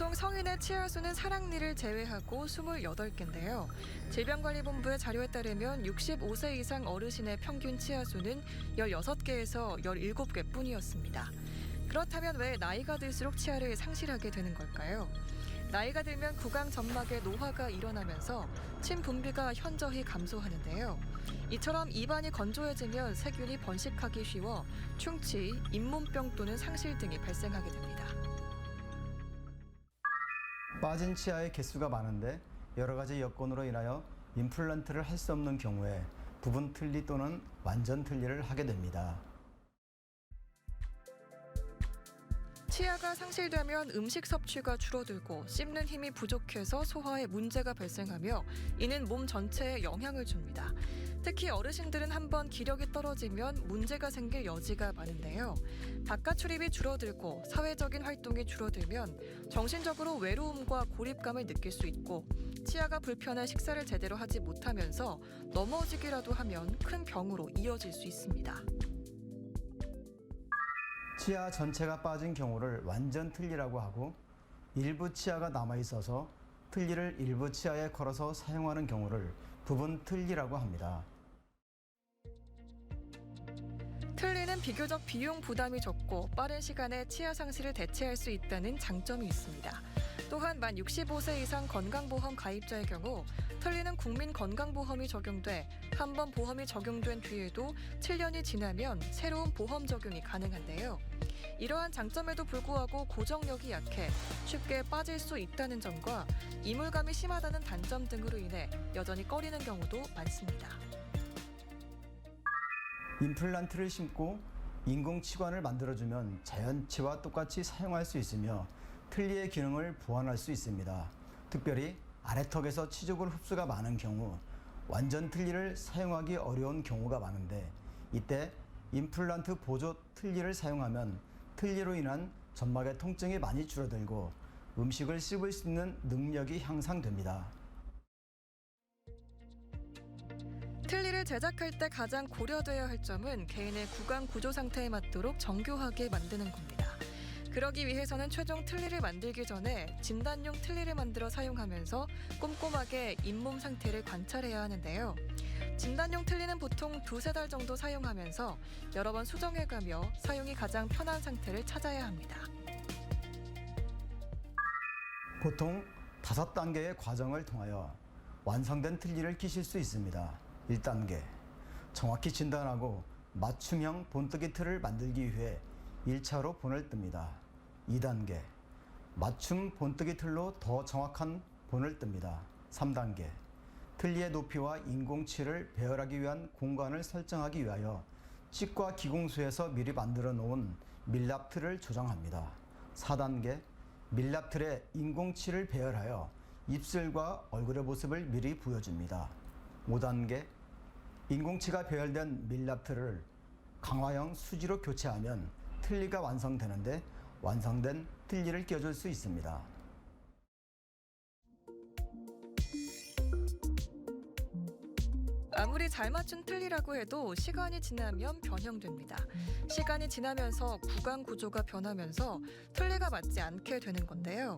보통 성인의 치아수는 사랑니를 제외하고 28개인데요. 질병관리본부의 자료에 따르면 65세 이상 어르신의 평균 치아수는 16개에서 17개 뿐이었습니다. 그렇다면 왜 나이가 들수록 치아를 상실하게 되는 걸까요? 나이가 들면 구강 점막에 노화가 일어나면서 침 분비가 현저히 감소하는데요. 이처럼 입안이 건조해지면 세균이 번식하기 쉬워 충치, 잇몸병 또는 상실 등이 발생하게 됩니다. 빠진 치아의 개수가 많은데 여러 가지 여건으로 인하여 임플란트를 할 수 없는 경우에 부분 틀니 또는 완전 틀니를 하게 됩니다. 치아가 상실되면 음식 섭취가 줄어들고 씹는 힘이 부족해서 소화에 문제가 발생하며 이는 몸 전체에 영향을 줍니다. 특히 어르신들은 한번 기력이 떨어지면 문제가 생길 여지가 많은데요. 바깥 출입이 줄어들고 사회적인 활동이 줄어들면 정신적으로 외로움과 고립감을 느낄 수 있고 치아가 불편해 식사를 제대로 하지 못하면서 넘어지기라도 하면 큰 병으로 이어질 수 있습니다. 치아 전체가 빠진 경우를 완전 틀니라고 하고 일부 치아가 남아있어서 틀니를 일부 치아에 걸어서 사용하는 경우를 부분 틀니라고 합니다. 틀니는 비교적 비용 부담이 적고 빠른 시간에 치아 상실을 대체할 수 있다는 장점이 있습니다. 또한 만 65세 이상 건강보험 가입자의 경우 틀니는 국민건강보험이 적용돼 한 번 보험이 적용된 뒤에도 7년이 지나면 새로운 보험 적용이 가능한데요. 이러한 장점에도 불구하고 고정력이 약해 쉽게 빠질 수 있다는 점과 이물감이 심하다는 단점 등으로 인해 여전히 꺼리는 경우도 많습니다. 임플란트를 심고 인공치관을 만들어주면 자연치와 똑같이 사용할 수 있으며 틀니의 기능을 보완할 수 있습니다. 특별히 아래턱에서 치죽을 흡수가 많은 경우 완전 틀니를 사용하기 어려운 경우가 많은데 이때 임플란트 보조 틀니를 사용하면 틀니로 인한 점막의 통증이 많이 줄어들고 음식을 씹을 수 있는 능력이 향상됩니다. 틀니를 제작할 때 가장 고려되어야 할 점은 개인의 구강 구조 상태에 맞도록 정교하게 만드는 겁니다. 그러기 위해서는 최종 틀니를 만들기 전에 진단용 틀니를 만들어 사용하면서 꼼꼼하게 잇몸 상태를 관찰해야 하는데요. 진단용 틀니는 보통 2-3달 정도 사용하면서 여러 번 수정해가며 사용이 가장 편한 상태를 찾아야 합니다. 보통 5단계의 과정을 통하여 완성된 틀니를 끼실 수 있습니다. 1단계, 정확히 진단하고 맞춤형 본뜨기 틀을 만들기 위해 1차로 본을 뜹니다. 2단계, 맞춤 본뜨기 틀로 더 정확한 본을 뜹니다. 3단계, 틀니의 높이와 인공치를 배열하기 위한 공간을 설정하기 위하여 치과 기공소에서 미리 만들어 놓은 밀랍 틀을 조정합니다. 4단계, 밀랍 틀에 인공치를 배열하여 입술과 얼굴의 모습을 미리 보여줍니다. 5단계, 인공치가 배열된 밀랍 틀을 강화형 수지로 교체하면 틀니가 완성되는데 완성된 틀니를 껴줄 수 있습니다. 아무리 잘 맞춘 틀니라고 해도 시간이 지나면 변형됩니다. 시간이 지나면서 구강 구조가 변하면서 틀니가 맞지 않게 되는 건데요.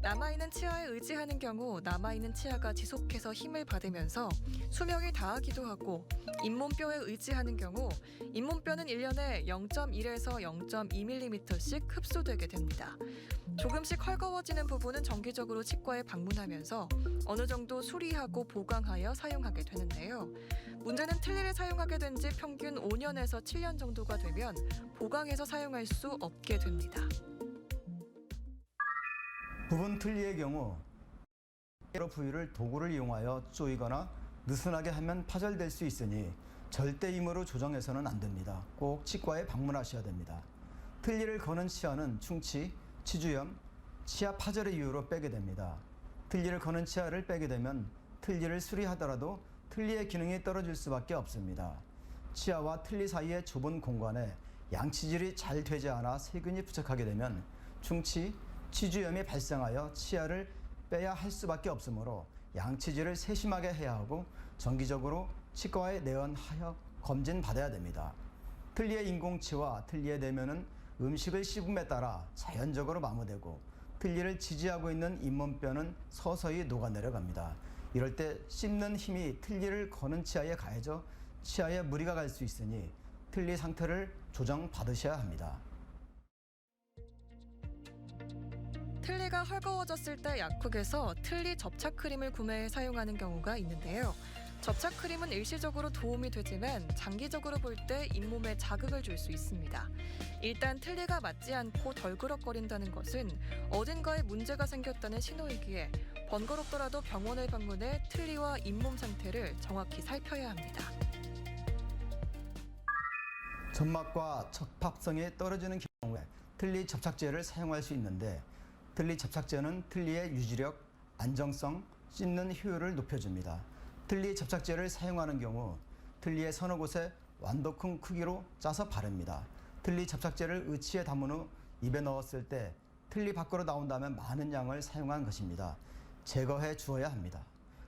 남아있는 치아에 의지하는 경우 남아있는 치아가 지속해서 힘을 받으면서 수명이 다하기도 하고 잇몸뼈에 의지하는 경우 잇몸뼈는 1년에 0.1에서 0.2mm씩 흡수되게 됩니다. 조금씩 헐거워지는 부분은 정기적으로 치과에 방문하면서 어느 정도 수리하고 보강하여 사용하게 되는데요. 문제는 틀니를 사용하게 된 지 평균 5년에서 7년 정도가 되면 보강해서 사용할 수 없게 됩니다. 부분 틀니의 경우 여러 부위를 도구를 이용하여 조이거나 느슨하게 하면 파절될 수 있으니 절대 힘으로 조정해서는 안 됩니다. 꼭 치과에 방문하셔야 됩니다. 틀니를 거는 치아는 충치, 치주염, 치아 파절의 이유로 빼게 됩니다. 틀니를 거는 치아를 빼게 되면 틀니를 수리하더라도 틀니의 기능이 떨어질 수밖에 없습니다. 치아와 틀니 사이의 좁은 공간에 양치질이 잘 되지 않아 세균이 부착하게 되면 충치, 치주염이 발생하여 치아를 빼야 할 수밖에 없으므로 양치질을 세심하게 해야 하고 정기적으로 치과에 내원하여 검진 받아야 됩니다. 틀니의 인공치와 틀니의 내면은 음식을 씹음에 따라 자연적으로 마모되고 틀니를 지지하고 있는 잇몸뼈는 서서히 녹아내려갑니다. 이럴 때 씹는 힘이 틀니를 거는 치아에 가해져 치아에 무리가 갈 수 있으니 틀니 상태를 조정받으셔야 합니다. 틀니가 헐거워졌을 때 약국에서 틀니 접착 크림을 구매해 사용하는 경우가 있는데요. 접착 크림은 일시적으로 도움이 되지만 장기적으로 볼 때 잇몸에 자극을 줄 수 있습니다. 일단 틀니가 맞지 않고 덜그럭거린다는 것은 어딘가에 문제가 생겼다는 신호이기에 번거롭더라도 병원을 방문해 틀니와 잇몸 상태를 정확히 살펴야 합니다. 점막과 적합성이 떨어지는 경우에 틀니 접착제를 사용할 수 있는데 틀니 접착제는 틀니의 유지력, 안정성, 씹는 효율을 높여줍니다. 틀니 접착제를 사용하는 경우 틀니의 서너 곳에 완도 큰 크기로 짜서 바릅니다. 틀니 접착제를 의치에 담은 후 입에 넣었을 때 틀니 밖으로 나온다면 많은 양을 사용한 것입니다. 제거해 주어야 합니다.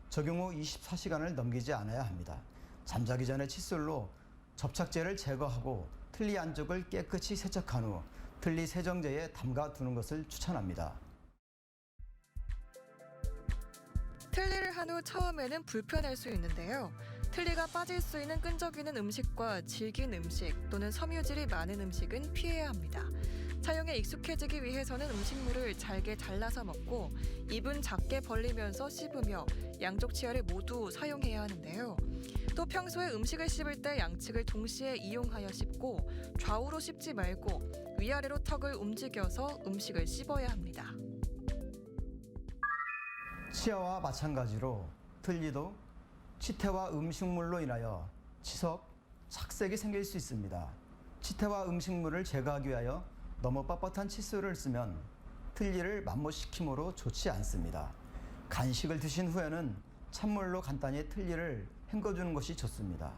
적용 후 24시간을 넘기지 않아야 합니다. 잠자기 전에 칫솔로 접착제를 제거하고 틀니 안쪽을 깨끗이 세척한 후 틀니 세정제에 담가 두는 것을 추천합니다. 틀니를 한 후 처음에는 불편할 수 있는데요. 틀니가 빠질 수 있는 끈적이는 음식과 질긴 음식 또는 섬유질이 많은 음식은 피해야 합니다. 사용에 익숙해지기 위해서는 음식물을 잘게 잘라서 먹고 입은 작게 벌리면서 씹으며 양쪽 치아를 모두 사용해야 하는데요. 또 평소에 음식을 씹을 때 양측을 동시에 이용하여 씹고 좌우로 씹지 말고 위아래로 턱을 움직여서 음식을 씹어야 합니다. 치아와 마찬가지로 틀니도 치태와 음식물로 인하여 치석, 착색이 생길 수 있습니다. 치태와 음식물을 제거하기 위하여 너무 뻣뻣한 칫솔을 쓰면 틀니를 만무시킴으로 좋지 않습니다. 간식을 드신 후에는 찬물로 간단히 틀니를 헹궈주는 것이 좋습니다.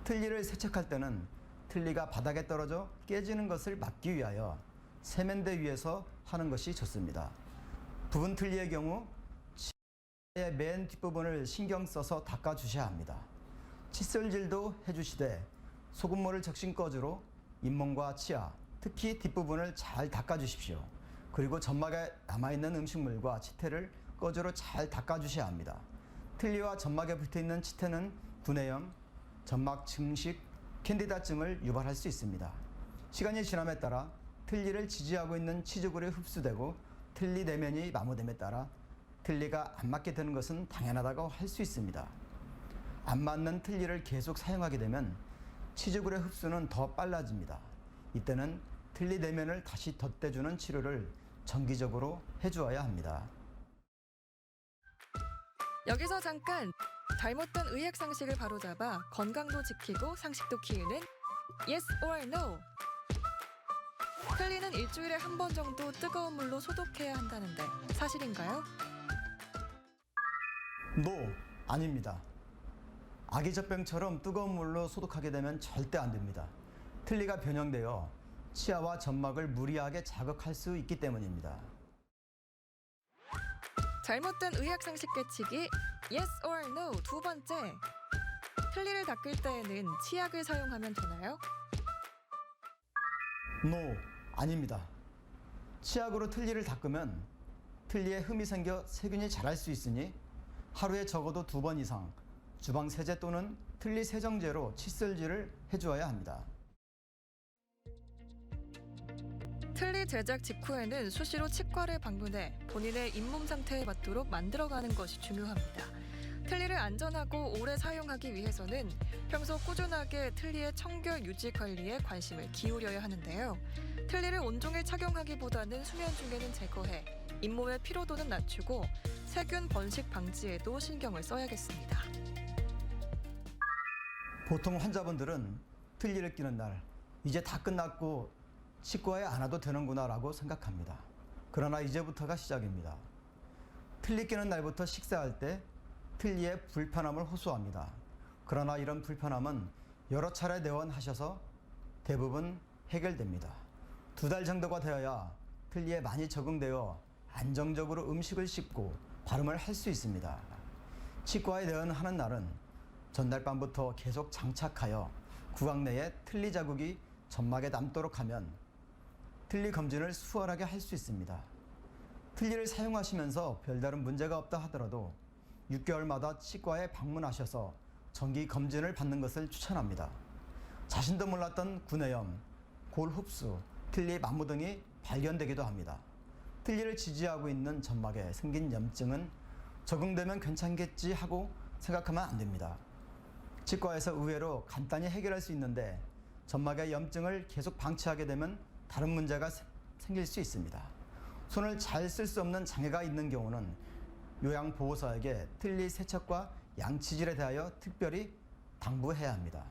틀니를 세척할 때는 틀니가 바닥에 떨어져 깨지는 것을 막기 위하여 세면대 위에서 하는 것이 좋습니다. 부분 틀니의 경우 치아의 맨 뒷부분을 신경 써서 닦아주셔야 합니다. 칫솔질도 해주시되 소금물을 적신 꺼즈로 잇몸과 치아, 특히 뒷부분을 잘 닦아주십시오. 그리고 점막에 남아있는 음식물과 치태를 꺼즈로 잘 닦아주셔야 합니다. 틀니와 점막에 붙어있는 치태는 구내염, 점막 증식, 캔디다증을 유발할 수 있습니다. 시간이 지남에 따라 틀니를 지지하고 있는 치주골이 흡수되고 틀니 내면이 마모됨에 따라 틀니가 안 맞게 되는 것은 당연하다고 할 수 있습니다. 안 맞는 틀니를 계속 사용하게 되면 치주골의 흡수는 더 빨라집니다. 이때는 틀니 내면을 다시 덧대주는 치료를 정기적으로 해주어야 합니다. 여기서 잠깐 잘못된 의학 상식을 바로잡아 건강도 지키고 상식도 키우는 Yes or No. 틀니는 일주일에 한 번 정도 뜨거운 물로 소독해야 한다는데 사실인가요? No, 아닙니다. 아기젖병처럼 뜨거운 물로 소독하게 되면 절대 안 됩니다. 틀니가 변형되어 치아와 점막을 무리하게 자극할 수 있기 때문입니다. 잘못된 의학 상식 깨치기 Yes or No 두 번째. 틀니를 닦을 때에는 치약을 사용하면 되나요? No, 아닙니다. 치약으로 틀니를 닦으면 틀니에 흠이 생겨 세균이 자랄 수 있으니 하루에 적어도 2번 이상 주방 세제 또는 틀니 세정제로 칫솔질을 해주어야 합니다. 틀니 제작 직후에는 수시로 치과를 방문해 본인의 잇몸 상태에 맞도록 만들어가는 것이 중요합니다. 틀니를 안전하고 오래 사용하기 위해서는 평소 꾸준하게 틀니의 청결 유지 관리에 관심을 기울여야 하는데요. 틀니를 온종일 착용하기보다는 수면 중에는 제거해 잇몸의 피로도는 낮추고 세균 번식 방지에도 신경을 써야겠습니다. 보통 환자분들은 틀니를 끼는 날 이제 다 끝났고 치과에 안 와도 되는구나 라고 생각합니다. 그러나 이제부터가 시작입니다. 틀니 끼는 날부터 식사할 때 틀니의 불편함을 호소합니다. 그러나 이런 불편함은 여러 차례 내원하셔서 대부분 해결됩니다. 2달 정도가 되어야 틀니에 많이 적응되어 안정적으로 음식을 씹고 발음을 할 수 있습니다. 치과에 내원하는 날은 전날 밤부터 계속 장착하여 구강 내에 틀니 자국이 점막에 남도록 하면 틀니 검진을 수월하게 할 수 있습니다. 틀니를 사용하시면서 별다른 문제가 없다 하더라도 6개월마다 치과에 방문하셔서 정기 검진을 받는 것을 추천합니다. 자신도 몰랐던 구내염, 골 흡수, 틀니 만무 등이 발견되기도 합니다. 틀니를 지지하고 있는 점막에 생긴 염증은 적응되면 괜찮겠지 하고 생각하면 안 됩니다. 치과에서 의외로 간단히 해결할 수 있는데 점막의 염증을 계속 방치하게 되면 다른 문제가 생길 수 있습니다. 손을 잘 쓸 수 없는 장애가 있는 경우는 요양보호사에게 틀니 세척과 양치질에 대하여 특별히 당부해야 합니다.